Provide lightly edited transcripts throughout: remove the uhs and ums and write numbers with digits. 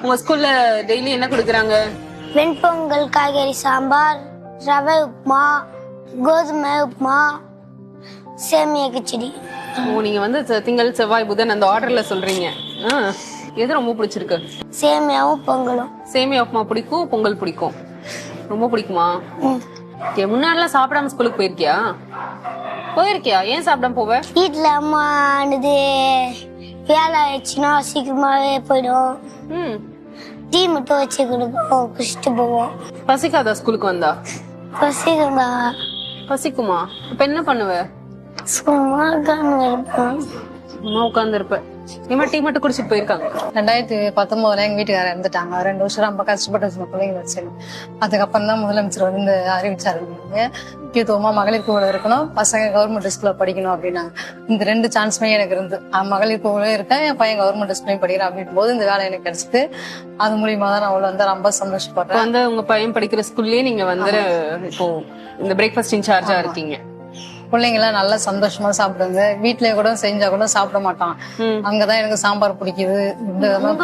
உங்க ஸ்கூல்ல டெய்லி என்ன கொடுக்குறாங்க? வெண்பொங்கல், காய்கறி சாம்பார், ரவை உப்புமா, கோதுமை உப்புமா, சேமியா கிச்சடி. ஓ, நீங்க வந்து திங்கள் செவ்வாய் புதன் அந்த ஆர்டர்ல சொல்றீங்க. எது ரொம்ப பிடிச்சிருக்கு? சேமியாவும் பொங்கலும். சேமியா உப்புமா பிடிக்கும், பொங்கல் பிடிக்கும். ரொம்ப பிடிக்குமா? முன்னாடிலாம் சாப்பிடாம ஸ்கூலுக்கு போயிருக்கியா? ஏன் சாப்பிடாம போவ? வீட்டுல அம்மா வேலை ஆயிடுச்சுன்னா சீக்கிரமாவே போயிடும். டீ மட்டும் வச்சு கொடுப்போம், குடிச்சிட்டு போவோம். பசிக்காதா ஸ்கூலுக்கு வந்தா? பசிக்குமா? பசிக்குமா? இப்ப என்ன பண்ணுவ? சும்மா உட்கார்ந்து இருப்போம். சும்மா உட்கார்ந்து இருப்ப. டீ மட்டும் குடிச்சிட்டு போயிருக்காங்க. 2019 எங்க வீட்டுக்காரர் இறந்துட்டாங்க. 2 வருஷம் ரொம்ப கஷ்டப்பட்டு சின்ன பிள்ளைங்க வச்சு. அதுக்கப்புறம் தான் முதலமைச்சர் வந்து அறிவிச்சாரு, முக்கியத்துவமா மகளிர் குழுல இருக்கணும், பசங்க கவர்மெண்ட் ஸ்கூல்ல படிக்கணும் அப்படின்னாங்க. இந்த 2 சான்ஸுமே எனக்கு இருந்து மகளிர் குழுல இருக்கேன், என் பையன் கவர்மெண்ட் ஸ்கூலையும் படிக்கிறான் அப்படின் போது இந்த வேலை எனக்கு கிடைச்சிட்டு அது மூலியமா தான் நான் அவ்வளவு வந்து ரொம்ப சந்தோஷப்படுறேன். வந்து உங்க பையன் படிக்கிற ஸ்கூல்லயே நீங்க வந்து இப்போ இந்த பிரேக்ஃபாஸ்ட் இன்சார்ஜா இருக்கீங்க. பிள்ளைங்க எல்லாம் நல்லா சந்தோஷமா சாப்பிடுங்க. வீட்லயே கூட செஞ்சா கூட சாப்பிட மாட்டான். அங்கதான் எனக்கு சாம்பார் பிடிக்குது.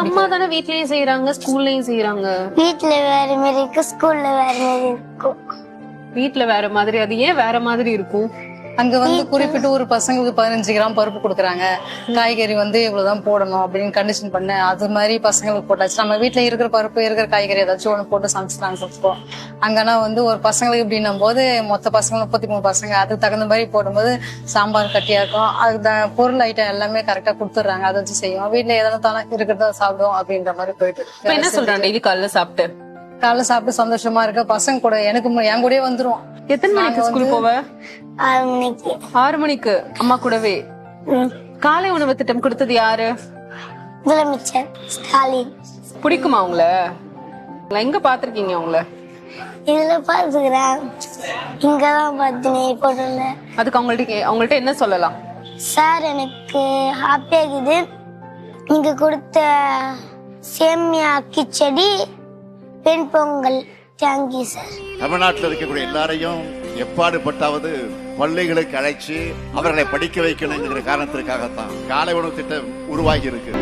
அம்மா தானே வீட்லயும் செய்யறாங்க, ஸ்கூல்லயும் செய்யறாங்க. வீட்டுல வேற மாதிரி இருக்கு, ஸ்கூல்ல வேற மாதிரி இருக்கும். வீட்டுல வேற மாதிரி, அது ஏன் வேற மாதிரி இருக்கும்? அங்க வந்து குறிப்பிட்டு ஒரு பசங்களுக்கு 15 கிராம் பருப்பு கொடுக்குறாங்க, காய்கறி வந்து இவ்வளவுதான் போடணும் அப்படின்னு கண்டிஷன் பண்ண, அது மாதிரி பசங்களுக்கு போட்டாச்சு. நம்ம வீட்டுல இருக்கிற பருப்பு இருக்கிற காய்கறி ஏதாச்சும் ஒண்ணு போட்டு சமைச்சுப்போம். அங்கன்னா வந்து ஒரு பசங்களுக்கு இப்படின்னும் போது மொத்த பசங்க 33 பசங்க, அதுக்கு தகுந்த மாதிரி போடும்போது சாம்பார் கட்டியா இருக்கும். அதுக்கு பொருள் ஐட்டம் எல்லாமே கரெக்டா கொடுத்துடுறாங்க, அதை வச்சு செய்வோம். வீட்டுல ஏதாவது தானே இருக்கிறத சாப்பிடுவோம் அப்படின்ற மாதிரி போயிட்டு. என்ன சொல்றாங்க? டெய்லி காலைல சாப்பிட்டு சந்தோஷமா இருக்க. பசங்க கூட எனக்கு என் கூடயே வந்துரும். எத்தனை மணிக்கு ஸ்கூல் போவ? 6 மணிக்கு. 6 மணிக்கு அம்மா கூடவே. காலை உணவு திட்டம் கொடுத்தது யாரு? முதலமைச்சர் ஸ்டாலின். பிடிக்குமா உங்களை? எங்க பாத்திருக்கீங்க உங்களை? இதுல பாத்துக்கிறேன், இங்கதான் பாத்துனே போட்டோம்ல. அதுக்கு அவங்கள்ட்ட என்ன சொல்லலாம்? சார், எனக்கு ஹாப்பியா இருக்குது. நீங்க கொடுத்த சேமியா கிச்சடி, வெண்பொங்கல், தேங்க்யூ சார். தமிழ்நாட்டில் இருக்கக்கூடிய எல்லாரையும் எப்பாடுபட்டாவது பள்ளிகளுக்கு அழைச்சு அவர்களை படிக்க வைக்கணுங்கிற காரணத்திற்காகத்தான் காலை உணவு திட்டம் உருவாகி இருக்கு.